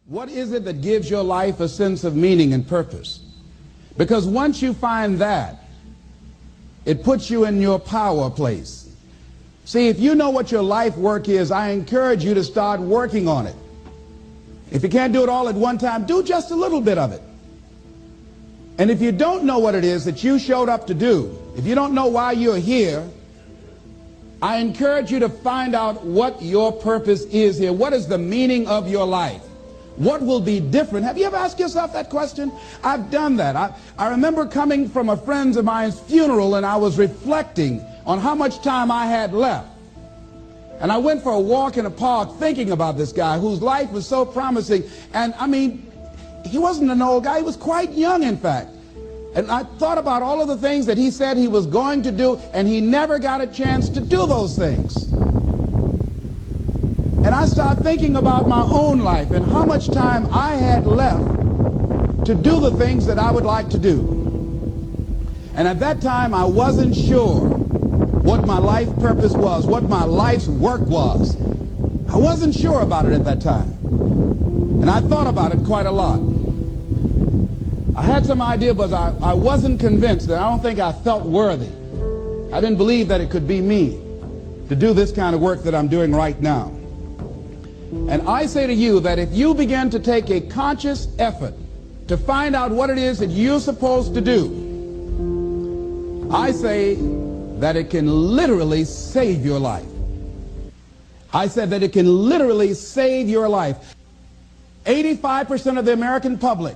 What is it that gives your life a sense of meaning and purpose? Because once you find that, it puts you in your power place. See, if you know what your life work is, I encourage you to start working on it. If you can't do it all at one time, do just a little bit of it. And if you don't know what it is that you showed up to do, if you don't know why you're here, I encourage you to find out what your purpose is here. What is the meaning of your life? What will be different? Have you ever asked yourself that question? I've done that. I remember coming from a friend of mine's funeral, and I was reflecting on how much time I had left. And I went for a walk in a park thinking about this guy whose life was so promising. And I mean, he wasn't an old guy. He was quite young, in fact. And I thought about all of the things that he said he was going to do, and he never got a chance to do those things. And I started thinking about my own life and how much time I had left to do the things that I would like to do. And at that time, I wasn't sure what my life purpose was, what my life's work was. I wasn't sure about it at that time. And I thought about it quite a lot. I had some idea, but I wasn't convinced, and I don't think I felt worthy. I didn't believe that it could be me to do this kind of work that I'm doing right now. And I say to you that if you begin to take a conscious effort to find out what it is that you're supposed to do, I say that it can literally save your life. I said that it can literally save your life. 85% of the American public,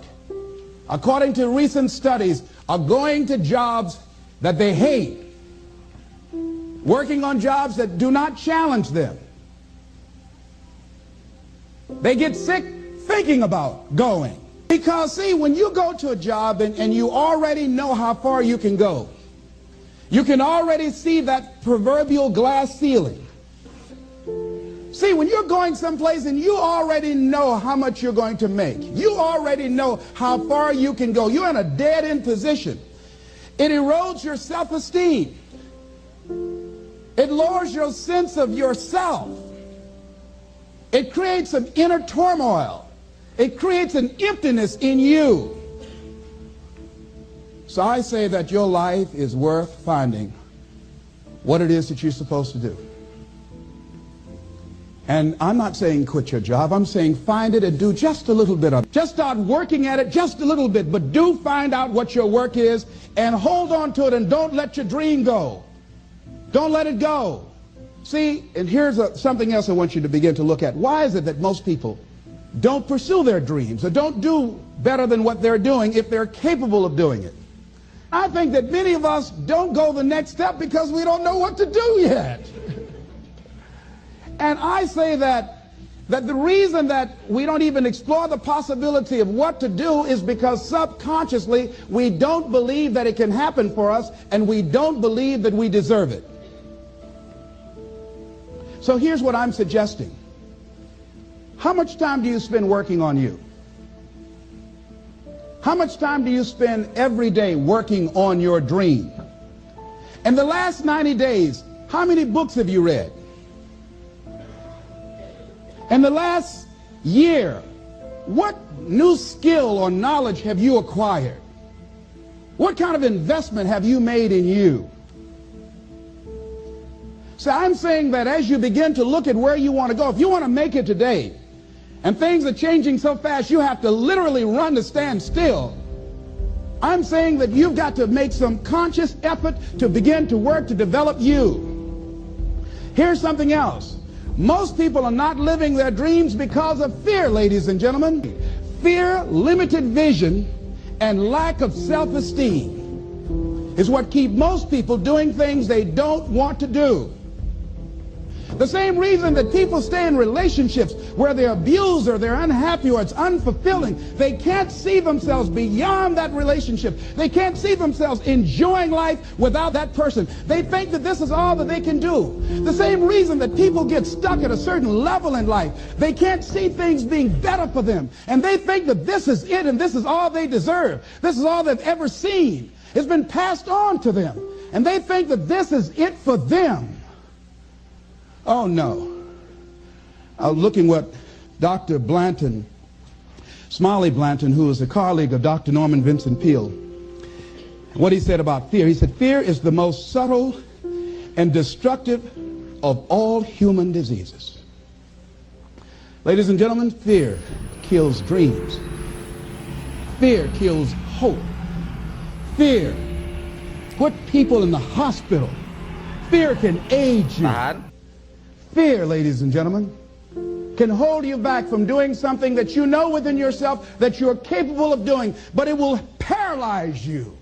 according to recent studies, are going to jobs that they hate, working on jobs that do not challenge them. They get sick thinking about going. Because, see, when you go to a job and you already know how far you can go, you can already see that proverbial glass ceiling. See, when you're going someplace and you already know how much you're going to make, you already know how far you can go, you're in a dead-end position. It erodes your self-esteem. It lowers your sense of yourself. It creates an inner turmoil. It creates an emptiness in you. So I say that your life is worth finding what it is that you're supposed to do. And I'm not saying quit your job. I'm saying find it and do just a little bit of it. Just start working at it just a little bit, but do find out what your work is and hold on to it, and don't let your dream go. Don't let it go. See, and here's something else I want you to begin to look at. Why is it that most people don't pursue their dreams or don't do better than what they're doing if they're capable of doing it? I think that many of us don't go the next step because we don't know what to do yet. And I say that the reason that we don't even explore the possibility of what to do is because subconsciously we don't believe that it can happen for us, and we don't believe that we deserve it. So here's what I'm suggesting. How much time do you spend working on you? How much time do you spend every day working on your dream? In the last 90 days, how many books have you read? In the last year, what new skill or knowledge have you acquired? What kind of investment have you made in you? So I'm saying that as you begin to look at where you want to go, if you want to make it today, and things are changing so fast you have to literally run to stand still, I'm saying that you've got to make some conscious effort to begin to work to develop you. Here's something else. Most people are not living their dreams because of fear, ladies and gentlemen. Fear, limited vision, and lack of self-esteem is what keep most people doing things they don't want to do. The same reason that people stay in relationships where they're abused or they're unhappy or it's unfulfilling, they can't see themselves beyond that relationship. They can't see themselves enjoying life without that person. They think that this is all that they can do. The same reason that people get stuck at a certain level in life, they can't see things being better for them. And they think that this is it and this is all they deserve. This is all they've ever seen. It's been passed on to them. And they think that this is it for them. Oh no. I was looking what Dr. Blanton Smiley Blanton, who was a colleague of Dr. Norman Vincent Peale. What he said about fear, he said, fear is the most subtle and destructive of all human diseases. Ladies and gentlemen, fear kills dreams. Fear kills hope. Fear put people in the hospital. Fear can age you. Fear, ladies and gentlemen, can hold you back from doing something that you know within yourself that you're capable of doing, but it will paralyze you.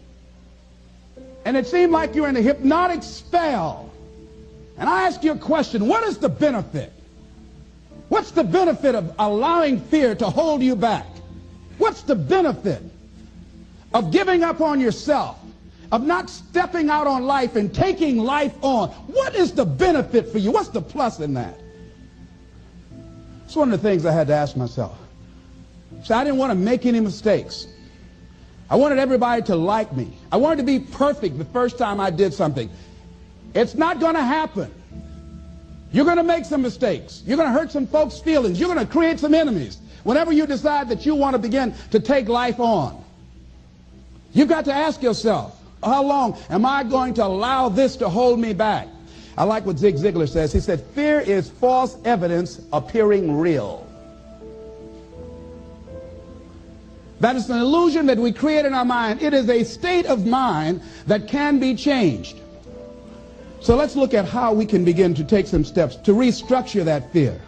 And it seemed like you're in a hypnotic spell. And I ask you a question, what is the benefit? What's the benefit of allowing fear to hold you back? What's the benefit of giving up on yourself, of not stepping out on life and taking life on? What is the benefit for you? What's the plus in that? It's one of the things I had to ask myself. So I didn't want to make any mistakes. I wanted everybody to like me. I wanted to be perfect the first time I did something. It's not going to happen. You're going to make some mistakes. You're going to hurt some folks' feelings. You're going to create some enemies whenever you decide that you want to begin to take life on. You've got to ask yourself, how long am I going to allow this to hold me back? I like what Zig Ziglar says. He said, fear is false evidence appearing real. That is an illusion that we create in our mind. It is a state of mind that can be changed. So let's look at how we can begin to take some steps to restructure that fear,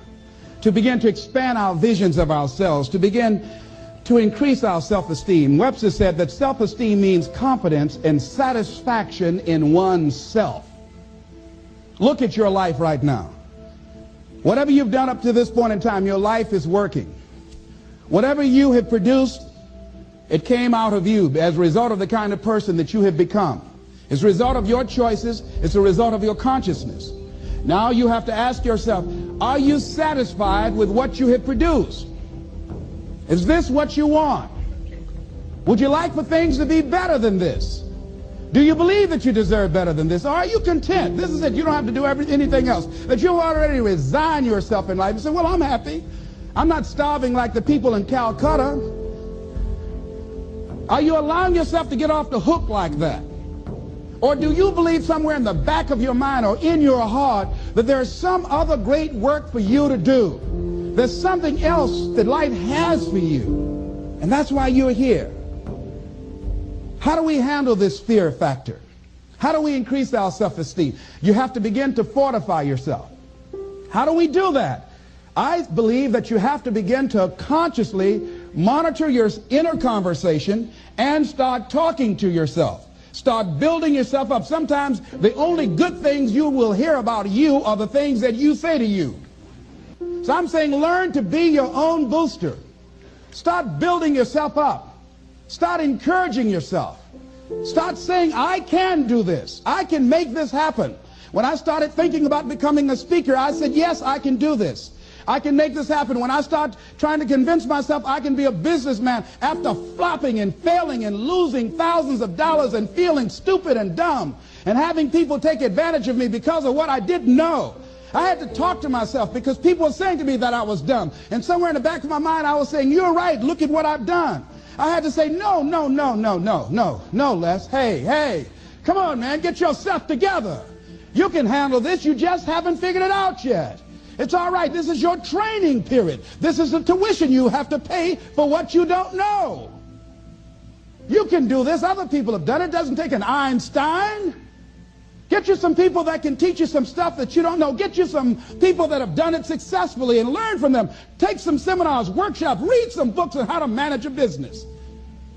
to begin to expand our visions of ourselves, to begin to increase our self-esteem. Webster said that self-esteem means confidence and satisfaction in oneself. Look at your life right now. Whatever you've done up to this point in time, your life is working. Whatever you have produced, it came out of you as a result of the kind of person that you have become. It's a result of your choices. It's a result of your consciousness. Now you have to ask yourself, are you satisfied with what you have produced? Is this what you want? Would you like for things to be better than this? Do you believe that you deserve better than this? Or are you content? This is it. You don't have to do anything else. That you've already resigned yourself in life and say, well, I'm happy. I'm not starving like the people in Calcutta. Are you allowing yourself to get off the hook like that? Or do you believe somewhere in the back of your mind or in your heart that there's some other great work for you to do? There's something else that life has for you. And that's why you're here. How do we handle this fear factor? How do we increase our self-esteem? You have to begin to fortify yourself. How do we do that? I believe that you have to begin to consciously monitor your inner conversation and start talking to yourself. Start building yourself up. Sometimes the only good things you will hear about you are the things that you say to you. So I'm saying learn to be your own booster. Start building yourself up. Start encouraging yourself. Start saying, I can do this. I can make this happen. When I started thinking about becoming a speaker, I said, yes, I can do this. I can make this happen. When I start trying to convince myself I can be a businessman after flopping and failing and losing thousands of dollars and feeling stupid and dumb and having people take advantage of me because of what I didn't know, I had to talk to myself because people were saying to me that I was dumb. And somewhere in the back of my mind, I was saying, you're right. Look at what I've done. I had to say, no, Les. Hey, come on, man. Get yourself together. You can handle this. You just haven't figured it out yet. It's all right. This is your training period. This is the tuition you have to pay for what you don't know. You can do this. Other people have done it. It doesn't take an Einstein. Get you some people that can teach you some stuff that you don't know. Get you some people that have done it successfully and learn from them. Take some seminars, workshops, read some books on how to manage a business.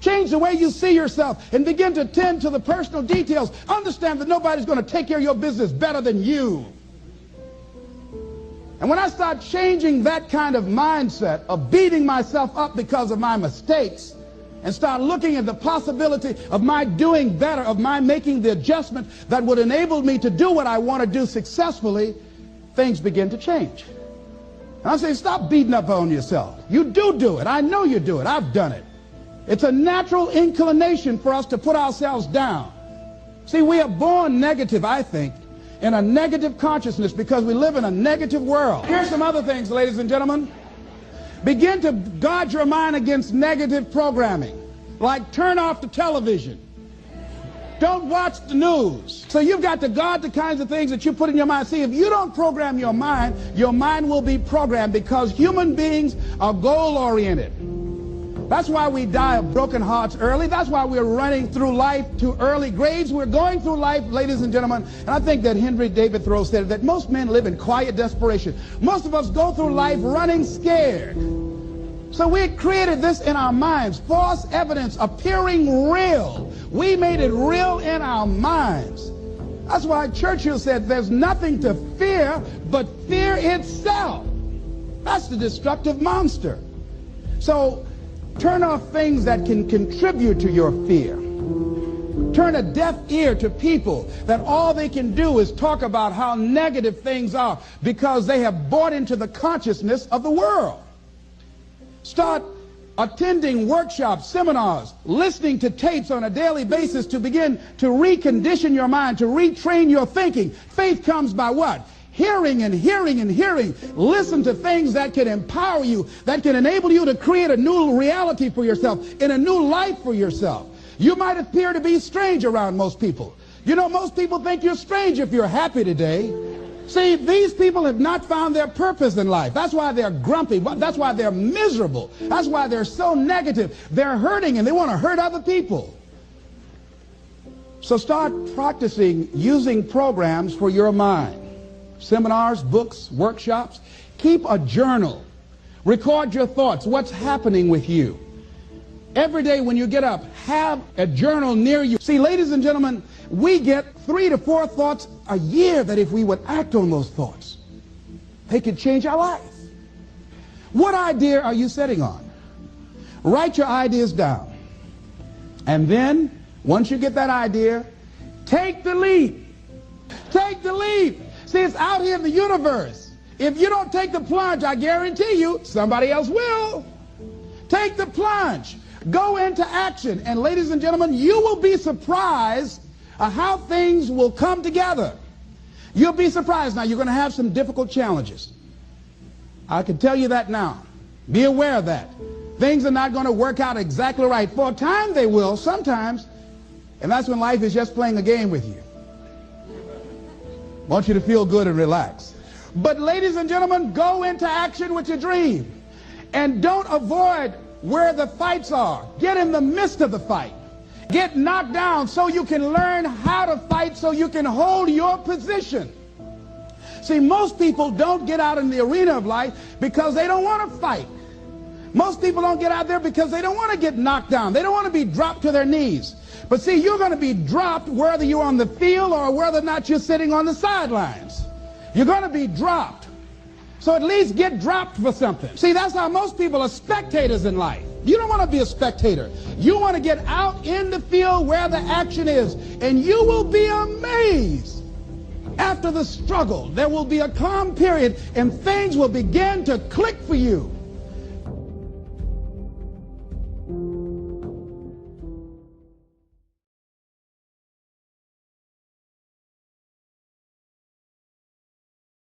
Change the way you see yourself and begin to tend to the personal details. Understand that nobody's going to take care of your business better than you. And when I start changing that kind of mindset of beating myself up because of my mistakes and start looking at the possibility of my doing better, of my making the adjustment that would enable me to do what I want to do successfully, things begin to change. And I'm saying, stop beating up on yourself. You do it. I know you do it. I've done it. It's a natural inclination for us to put ourselves down. See, we are born negative, I think, in a negative consciousness because we live in a negative world. Here's some other things, ladies and gentlemen. Begin to guard your mind against negative programming, like turn off the television. Don't watch the news. So you've got to guard the kinds of things that you put in your mind. See, if you don't program your mind will be programmed, because human beings are goal-oriented. That's why we die of broken hearts early. That's why we're running through life to early grades. We're going through life, ladies and gentlemen, and I think that Henry David Thoreau said that most men live in quiet desperation. Most of us go through life running scared. So we created this in our minds, false evidence appearing real. We made it real in our minds. That's why Churchill said there's nothing to fear but fear itself. That's the destructive monster. So turn off things that can contribute to your fear. Turn a deaf ear to people that all they can do is talk about how negative things are, because they have bought into the consciousness of the world. Start attending workshops, seminars, listening to tapes on a daily basis to begin to recondition your mind, to retrain your thinking. Faith comes by what? Hearing and hearing and hearing. Listen to things that can empower you, that can enable you to create a new reality for yourself, in a new life for yourself. You might appear to be strange around most people. You know, most people think you're strange if you're happy today. See, these people have not found their purpose in life. That's why they're grumpy. That's why they're miserable. That's why they're so negative. They're hurting and they want to hurt other people. So start practicing using programs for your mind. Seminars, books, workshops. Keep a journal. Record your thoughts. What's happening with you? Every day when you get up, have a journal near you. See, ladies and gentlemen, we get 3 to 4 thoughts a year that if we would act on those thoughts, they could change our life. What idea are you sitting on? Write your ideas down. And then, once you get that idea, take the leap. Take the leap. See, it's out here in the universe. If you don't take the plunge, I guarantee you, somebody else will. Take the plunge. Go into action. And ladies and gentlemen, you will be surprised how things will come together. You'll be surprised. Now, you're going to have some difficult challenges. I can tell you that now. Be aware of that. Things are not going to work out exactly right. For a time they will, sometimes. And that's when life is just playing a game with you. I want you to feel good and relax. But ladies and gentlemen, go into action with your dream. And don't avoid where the fights are. Get in the midst of the fight. Get knocked down so you can learn how to fight, so you can hold your position. See, most people don't get out in the arena of life because they don't want to fight. Most people don't get out there because they don't want to get knocked down. They don't want to be dropped to their knees. But see, you're going to be dropped whether you're on the field or whether or not you're sitting on the sidelines. You're going to be dropped. So at least get dropped for something. See, that's how most people are spectators in life. You don't want to be a spectator. You want to get out in the field where the action is. And you will be amazed. After the struggle, there will be a calm period and things will begin to click for you.